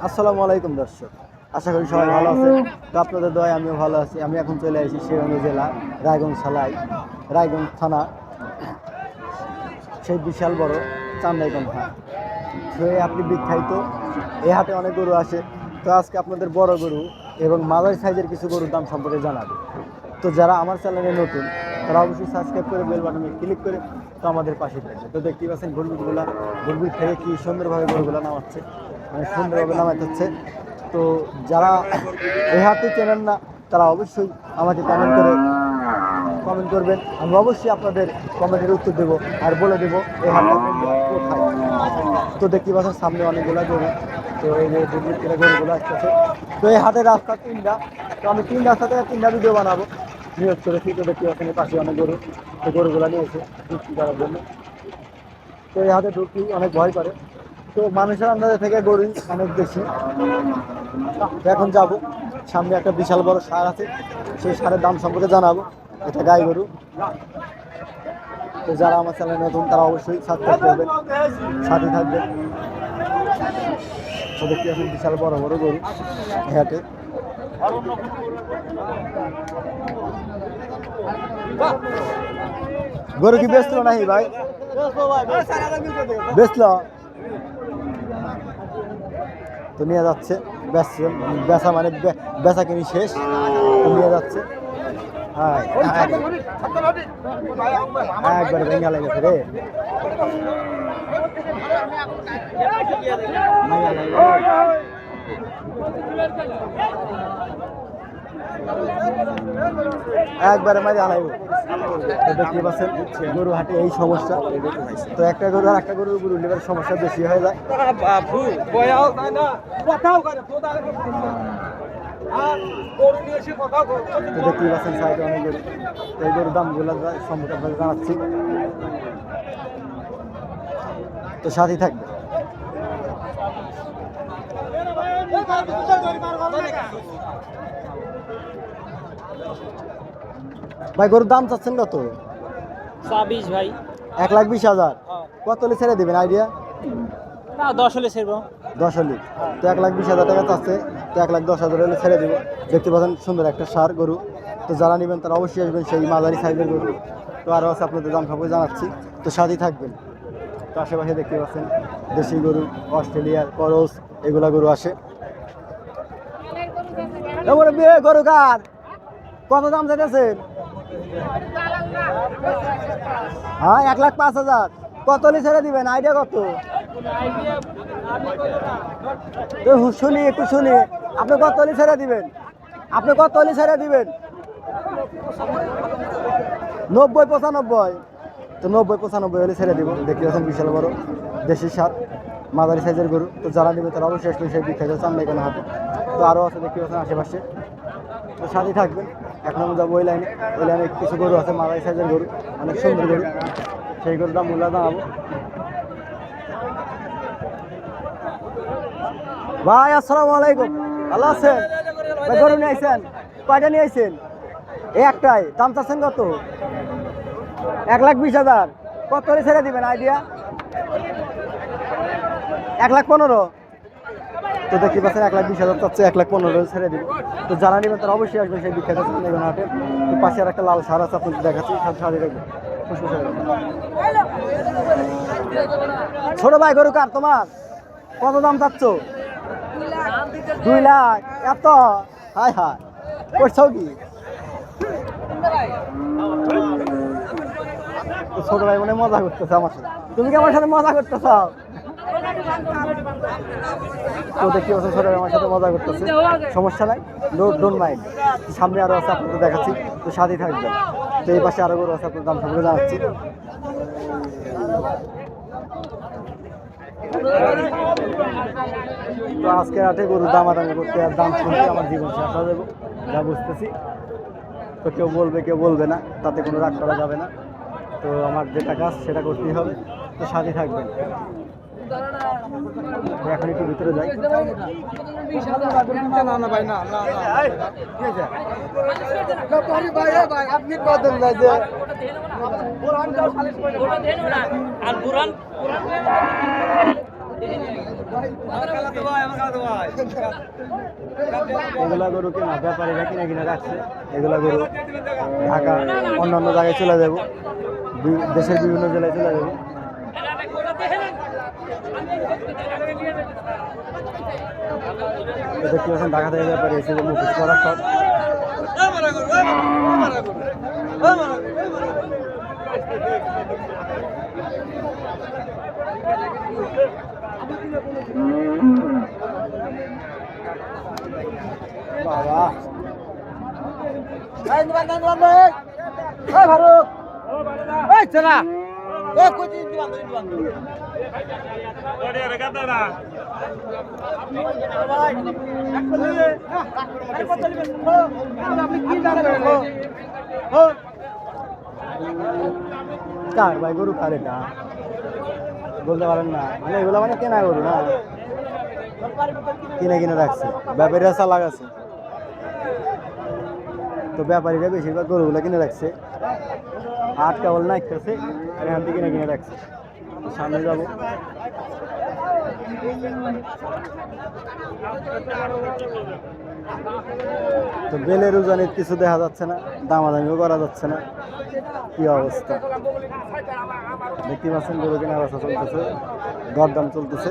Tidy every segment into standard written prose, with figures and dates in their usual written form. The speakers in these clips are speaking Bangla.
আসসালামু আলাইকুম দর্শক, আশা করি সবাই ভালো আছেন। তো আপনাদের দোয়ায় আমিও ভালো আছি। আমি এখন চলে এসেছি শেরগঞ্জ জেলা রায়গঞ্জ সালাই রায়গঞ্জ থানা, সেই বিশাল বড় চান্দাইগঞ্জ হাট। তো আপনি বিখ্যাত এই হাটে অনেক গরু আসে। তো আজকে আপনাদের বড় গরু এবং মাঝারি সাইজের কিছু গরুর দাম সম্পর্কে জানাবো। তো যারা আমার চ্যানেলে নতুন তারা অবশ্যই সাবস্ক্রাইব করে বেল বাটনে ক্লিক করে তো আমাদের পাশে থাকবে। তো দেখতেই পাচ্ছেন গরুগুলা থেকে কি সুন্দরভাবে গরুগুলা নামাচ্ছে, মানে সুন্দরভাবে নামাতে হচ্ছে। তো যারা এই হাটে চেনেন না তারা অবশ্যই আমাকে কমেন্ট করবেন। আমি অবশ্যই আপনাদের কমেন্টের উত্তর দেবো আর বলে দেবো এই হাটটা কোথায়। তো দেখতে পাচ্ছেন সামনে অনেকগুলো গরু। তো এই যে গরুগুলো আসতেছে। তো এই হাটের রাস্তা তিনটা। তো আমি তিন রাস্তা থেকে তিনটা ভিডিও বানাবো নিয়োগ করেছি। তো দেখতে পাচ্ছেন পাশে অনেক গরু, তো গরুগুলো নিয়েছে বিক্রি করার জন্য। তো এই হাটে ঢুকি অনেক ভয় করে। তো মানুষের আন্দাজে থেকে গরু অনেক বেশি। তো এখন যাব, সামনে একটা বিশাল বড় সার আছে, সেই সারের দাম সম্পর্কে জানাবো। এটা গাই গরু। তো যারা আমার চ্যানেলে নতুন তারা অবশ্যই সাবস্ক্রাইব করবেন, সাথে থাকবেন। তো দেখতে পাচ্ছেন বিশাল বড় বড় গরু হাটে। গরু কি বেচলো নাকি ভাই? বেচলো তো নিয়ে যাচ্ছে, বেচা মানে বেচা কিনি শেষ, তো নিয়ে যাচ্ছে। হ্যাঁ একবারে ভেঙে লেগেছে রে। একবারে মারি আলাইব। দেখতে পাচ্ছেন গরু হাটে এই সমস্যা। তো একটা গরু আর একটা গরুর উপর উঠলে সমস্যা বেশি হয়ে যায়। তো দেখতেই পাচ্ছেন সাইডে অনেক গরু। তো এই গরুর দামগুলো সম্পর্কে আপনাকে জানাচ্ছি, তো সাথেই থাকবে। ভাই গরুর দাম চাচ্ছেন কত? 20 ভাই। 1,20,000। কত হলে ছেড়ে দেবেন আইডিয়া? না 10 হলে ছেড়বো। 10 হলে তো 1,20,000 টাকা চাচ্ছে। তো 1,10,000 হলে ছেড়ে দেবো। দেখতে পাচ্ছেন সুন্দর একটা সার গরু। তো যারা নেবেন তারা অবশ্যই আসবেন, সেই মাঝারি সাইজের গরু। তো আরও আছে, আপনাদের দাম সম্পর্কে জানাচ্ছি, তো সাথেই থাকবেন। তো আশেপাশে দেখতে পাচ্ছেন দেশি গরু, অস্ট্রেলিয়ার করস, এগুলা গরু আসে। গরু কার কত দাম চাইতেছেন? হ্যাঁ 1,05,000। কত হলে ছেড়ে দিবেন আইডিয়া কত? তো শুনি একটু শুনি, আপনি কত হলে ছেড়ে দিবেন? আপনি কত হলে ছেড়ে দিবেন? 90-95। তো 90-95 হলে ছেড়ে দিব। দেখতে পাচ্ছেন বিশাল বড় দেশি সার মাঝারি সাইজের গরু। তো যারা নেবে তারা অবশ্যই আসলে সেই বিখ্যাত চান্দাইগঞ্জ হাটে। তো আরও আছে দেখতে পাচ্ছেন আশেপাশে, তো সাথেই থাকবেন। এখন আমি যাবো ওই লাইনে কিছু গরু আছে মাঝারি সাইজের গরু, অনেক সুন্দর গরু। সেই গরুর দাম মূল্য জানাবো। ভাই আসসালামু আলাইকুম, ভালো আছেন ভাই? গরু নিয়ে আইছেন? কয়টা নিয়ে আইছেন? এই একটাই। দাম চাচ্ছেন কত? 1,20,000। কত করে ছেড়ে দিবেন আইডিয়া? 1,15,000। তো দেখতে পাচ্ছেন 1,20,000 চাচ্ছে, 1,15,000 ছেড়ে দিব। তো যারা নেবেন তারা অবশ্যই আসবেন সেই বিখ্যাত চান্দাইগঞ্জ হাটে। তো পাশে আর একটা লাল সার আছে, আপনাদের দেখাচ্ছি, সাথে দেখবেন। ছোট ভাই গরু কার তোমার? কত দাম চাচ্ছ? 2 লাখ। এত? হায় হায়, করছাও কি? ছোট ভাই মনে মজা করতেছে আমার সাথে। তুমি কি আমার সাথে মজা করতেছ? তো দেখতে পাচ্ছেন ছোট ভাই আমার সাথে মজা করতেছে, সমস্যা নাই, ডোন্ট মাইন্ড। সামনে আরো আছে, আপনাদের দেখাচ্ছি, তো সাথেই থাকবেন। তো এই পাশে আরো গরু আছে, আপনার দাম সম্পর্কে জানাচ্ছি। তো আজকে রাতে গরুর দামাদামি করতে আর দাম শুনতে আমার জীবন শেষ হয়ে যাবো, যা বুঝতেছি। তো কেউ বলবে কেউ বলবে না, তাতে কোনো রাগ করা যাবে না। তো আমার যেটা কাজ সেটা করতেই হবে, তো সাথে থাকবেন। এখন একটু ভিতরে যাই। আপনি কত আর এগুলা গরু কেনা ব্যাপারীরা কিনে কিনে রাখছে। এগুলা গরু ঢাকা অন্যান্য জায়গায় চলে যাব, দেশের বিভিন্ন জেলায় চলে যাব। দেখতে পাচ্ছেন ঢাকা থেকে ব্যাপারী এসে মুখোশ করা সব। বাবা ফারুক চলা কার ভাই গরু কার এটা বলতে পারেন না, মানে এগুলো মানে কেনা গরু না, কিনে কিনে রাখছে ব্যাপারীরা চালাক আছে। তো ব্যাপারীরা বেশিরভাগ গরুগুলো কিনে রাখছে, আট কেবল না একটাছে আর এখান থেকে কিনে কিনে রাখছে। সামনে যাবো, তো বেলের ওজনের কিছু দেখা যাচ্ছে না, দামাদামিও করা যাচ্ছে না, কি অবস্থা দেখতে পাচ্ছেন। গরু কেনার রাস্তা চলতেছে, দরদাম চলতেছে।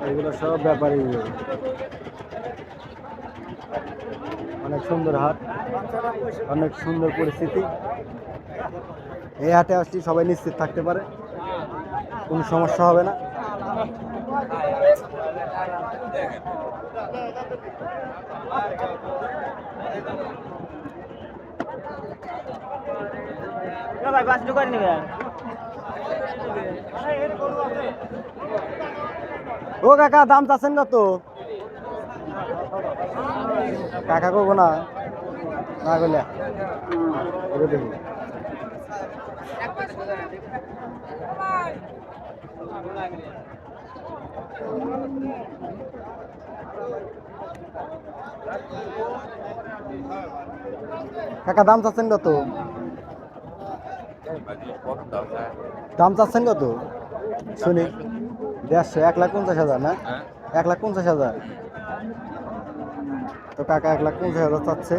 এগুলো সব ব্যাপারী। অনেক সুন্দর হাট, অনেক সুন্দর পরিস্থিতি। এই হাটে আসলে সবাই নিশ্চিত থাকতে পারে, কোনো সমস্যা হবে না। ও কাকা দাম চাচ্ছেন কত? কাকা করবো না না গেলে দেখি। কাকা দাম চাচ্ছেন কত? দাম চাচ্ছেন কত শুনি? 150, 1,50,000 না? 1,50,000। তো কাকা 1,50,000 চাচ্ছে।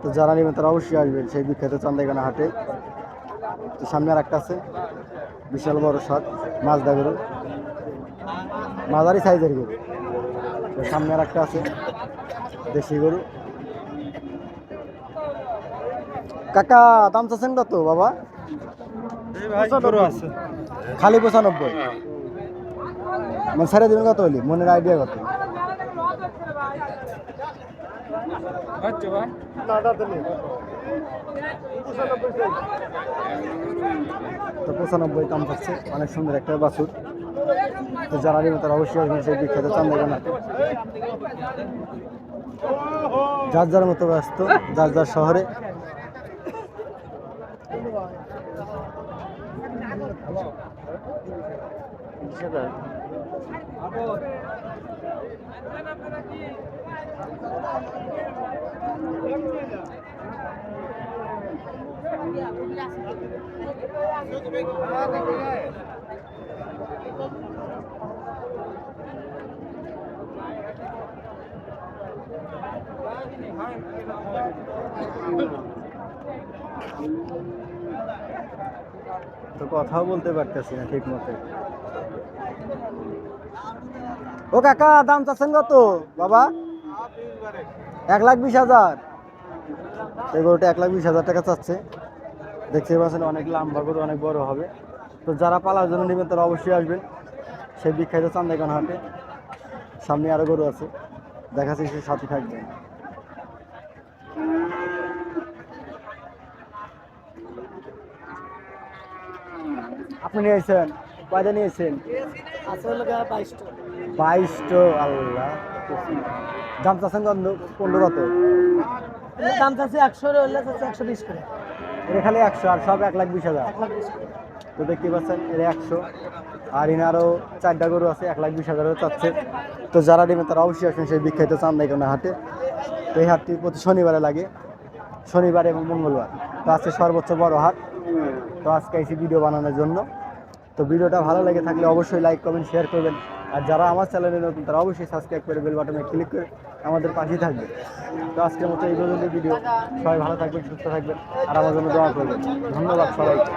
তো যারা নেবেন তারা অবশ্যই আসবেন সেই বিখ্যাত চান্দাইখানা হাটে। তো সামনে আর একটা আছে বিশাল বড় সাত মাছদা গরু, মাঝারি সাইজের গরু। তো সামনে আর একটা আছে দেশি গরু। কাকা দাম চাচ্ছেন কত বাবা? খালি 95। মানে ছেড়ে দেবেন কত হলি? মনের আইডিয়া কত? তো 95 দাম পাচ্ছে। অনেক সুন্দর একটা বাছুর। তো যারা নেবেন তারা অবশ্যই আসবেন সেই বিখ্যাত চান্দাইখানা। যার যার মতো ব্যস্ত, যার যার শহরে। তো কথাও বলতে পারতেছি না ঠিক মতো। ও কাকা দাম চাচ্ছেন কত বাবা? 1,20,000। এই গরুটা 1,20,000 টাকা চাচ্ছে। দেখতে পাচ্ছেন অনেক লম্বা গরু, অনেক বড় হবে। তো যারা পালার জন্য নেবেন তারা অবশ্যই আসবেন সেই বিখ্যাত চান্দাইখানা হাটে। সামনে আরো গরু আছে, দেখাচ্ছি, সে সাথে থাকবেন। আপনি নিয়েছেন কয়টা নিয়েছেন? 22। আল্লাহ দাম চাচ্ছেন কত? দাম চাচ্ছে 100 হলে চাচ্ছে 120 করে। এটা খালি 100 আর সব 1,20,000। 120 করে। তো দেখতে পাচ্ছেন এর 100 আর ইনারও 4টা গরু আছে 1,20,000 চাচ্ছে। তো যারা নেবেন তারা অবশ্যই আসবেন সেই বিখ্যাত চান্দাইকোনা হাটে। তো এই হাটটি প্রতি শনিবারে লাগে, শনিবার এবং মঙ্গলবার। তো আজকে সর্বোচ্চ বড় হাট। তো আজকে এসে ভিডিও বানানোর জন্য। তো ভিডিওটা ভালো লেগে থাকলে অবশ্যই লাইক কমেন্ট শেয়ার করবেন। আর যারা আমার চ্যানেলে নতুন তারা অবশ্যই সাবস্ক্রাইব করে বেল বাটনে ক্লিক করে আমাদের পাশেই থাকবে। তো আজকের মতো এই পর্যন্ত ভিডিও। সবাই ভালো থাকবেন, সুস্থ থাকবেন আর আমার জন্য দোয়া করবেন। ধন্যবাদ সবাইকে।